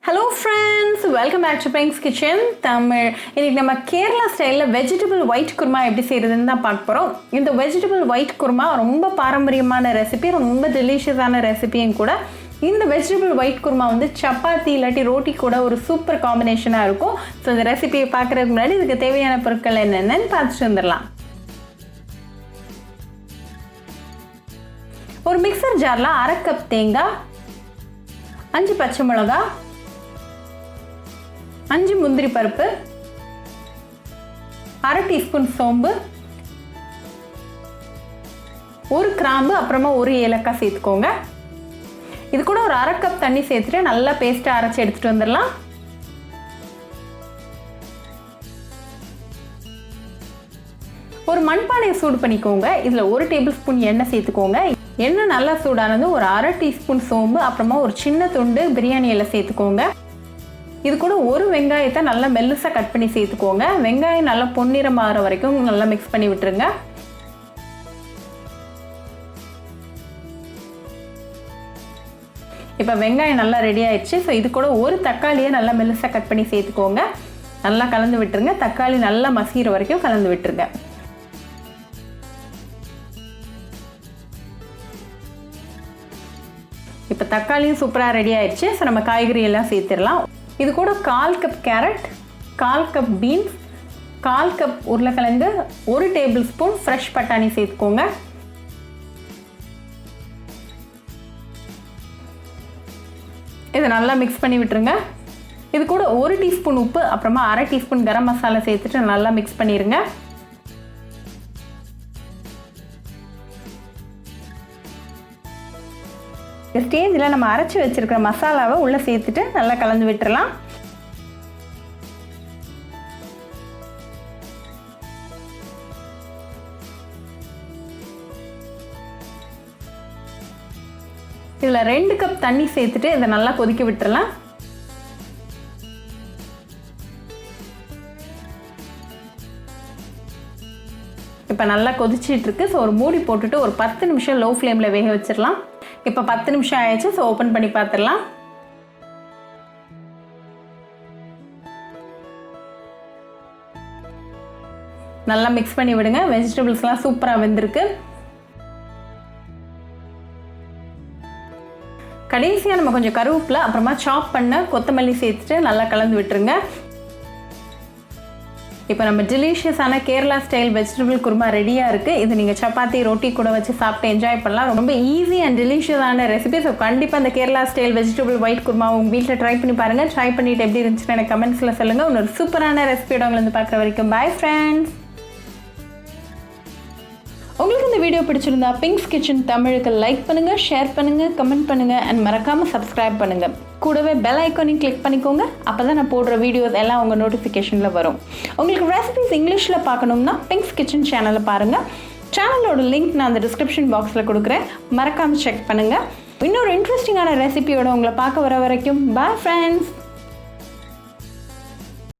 Hello friends, welcome back to Pink's Kitchen Tamil. இன்னைக்கு நம்ம கேரளா ஸ்டைல்ல வெஜிடபிள் ஒயிட் குருமா எப்படி செய்யறதுன்னு தான் பார்க்க போறோம். இந்த வெஜிடபிள் ஒயிட் குருமா ரொம்ப பாரம்பரியமான ரெசிபி, ரொம்ப டெலிஷியஸான ரெசிபியும் கூட. இந்த வெஜிடபிள் ஒயிட் குருமா வந்து சப்பாத்தி இல்லாட்டி ரோட்டி கூட ஒரு சூப்பர் காம்பினேஷனா இருக்கும். ஸோ இந்த ரெசிபியை பார்க்கறதுக்கு முன்னாடி இதுக்கு தேவையான பொருட்கள் என்னென்னு பார்த்துட்டு வந்துடலாம். ஒரு மிக்சர் ஜார்ல 1/2 கப் தேங்காய், 5 பச்சை மிளகாய், 5 முந்திரி பருப்பு, 1/2 டீஸ்பூன் சோம்பு, 1 கிராம்பு, அப்புறமா 1 ஏலக்காய் சேர்த்துக்கோங்க. இது கூட ஒரு 1/2 கப் தண்ணி சேர்த்துட்டு நல்லா பேஸ்ட்டாக அரைச்சி எடுத்துகிட்டு வந்துடலாம். ஒரு மண்பானையை சூடு பண்ணிக்கோங்க. இதில் 1 டேபிள் ஸ்பூன் எண்ணெய் சேர்த்துக்கோங்க. எண்ணெய் நல்லா சூடானது ஒரு 1/2 டீஸ்பூன் சோம்பு, அப்புறமா ஒரு சின்ன துண்டு பிரியாணி இலை சேர்த்துக்கோங்க. இது கூட 1 வெங்காயத்தை நல்லா மெல்லுசாக கட் பண்ணி சேர்த்துக்கோங்க. வெங்காயம் நல்லா பொன்னிறம் ஆகிற வரைக்கும் நல்லா மிக்ஸ் பண்ணி விட்டுருங்க. இப்போ வெங்காயம் நல்லா ரெடி ஆயிடுச்சு. ஸோ இது கூட 1 தக்காளியை நல்லா மெல்லுசாக கட் பண்ணி சேர்த்துக்கோங்க. நல்லா கலந்து விட்டுருங்க. தக்காளி நல்லா மசிகிற வரைக்கும் கலந்து விட்டுருங்க. இப்போ தக்காளியும் சூப்பராக ரெடி ஆயிடுச்சு. ஸோ நம்ம காய்கறி எல்லாம் சேர்த்துடலாம். இது கூட 1/4 cup carrot, 1/4 cup beans, 1/4 cup உருளைக்கிழங்கு, 1 டேபிள் ஸ்பூன் ஃப்ரெஷ் பட்டாணி சேர்த்துக்கோங்க. இதை நல்லா மிக்ஸ் பண்ணி விட்டுருங்க. இது கூட 1 டீஸ்பூன் உப்பு, அப்புறமா 1/2 டீஸ்பூன் கரம் மசாலா சேர்த்துட்டு நல்லா மிக்ஸ் பண்ணிடுங்க. இந்த ஸ்டேஜில் நம்ம அரைச்சி வச்சிருக்கிற மசாலாவை உள்ளே சேர்த்துட்டு நல்லா கலந்து விட்டுறலாம். இதில் 2 கப் தண்ணி சேர்த்துட்டு இதை நல்லா கொதிக்க விட்டுறலாம். இப்போ நல்லா கொதிச்சிட்டு இருக்கு. ஸோ ஒரு மூடி போட்டுட்டு ஒரு 10 நிமிஷம் லோ ஃப்ளேமில் வேக வச்சிடலாம். இப்போ 10 நிமிஷம் ஆயிடுச்சு. ஸோ ஓப்பன் பண்ணி பார்த்துடலாம். நல்லா மிக்ஸ் பண்ணி விடுங்க. வெஜிடபிள்ஸ்லாம் சூப்பராக வெந்திருக்கு. கடைசியாக நம்ம கொஞ்சம் கருவேப்பிலை, அப்புறமா சாப் பண்ண கொத்தமல்லி சேர்த்துட்டு நல்லா கலந்து விட்டுருங்க. இப்போ நம்ம டெலிஷியஸான கேரளா ஸ்டைல் வெஜிடபிள் குருமா ரெடியாக இருக்குது. இது நீங்கள் சப்பாத்தி ரோட்டி கூட வச்சு சாப்பிட்டு என்ஜாய் பண்ணலாம். ரொம்ப ஈஸி அண்ட் டெலிஷியஸான ரெசிபி. ஸோ கண்டிப்பாக அந்த Kerala style vegetable white kurma உங்கள் வீட்டில் ட்ரை பண்ணி பாருங்கள். ட்ரை பண்ணிவிட்டு எப்படி இருந்துச்சுன்னு எனக்கு கமெண்ட்ஸில் சொல்லுங்கள். இன்னொரு சூப்பரான ரெசிபியோட உங்களை வந்து பார்க்குற வரைக்கும் பாய் ஃப்ரெண்ட்ஸ். உங்களுக்கு இந்த வீடியோ பிடிச்சிருந்தா பிங்க்ஸ் கிச்சன் தமிழுக்கு லைக் பண்ணுங்கள், ஷேர் பண்ணுங்கள், கமெண்ட் பண்ணுங்கள் அண்ட் மறக்காமல் சப்ஸ்கிரைப் பண்ணுங்கள். கூடவே பெல் ஐக்கானையும் கிளிக் பண்ணிக்கோங்க. அப்போ தான் நான் போடுற வீடியோஸ் எல்லாம் உங்கள் நோட்டிஃபிகேஷனில் வரும். உங்களுக்கு ரெசிபிஸ் இங்கிலீஷில் பார்க்கணும்னா பிங்க்ஸ் கிச்சன் சேனலை பாருங்கள். சேனலோட லிங்க் நான் அந்த டிஸ்கிரிப்ஷன் பாக்ஸில் கொடுக்குறேன். மறக்காமல் செக் பண்ணுங்கள். இன்னொரு இன்ட்ரெஸ்டிங்கான ரெசிபியோட உங்களை பார்க்க வர வரைக்கும் பாய் ஃப்ரெண்ட்ஸ்.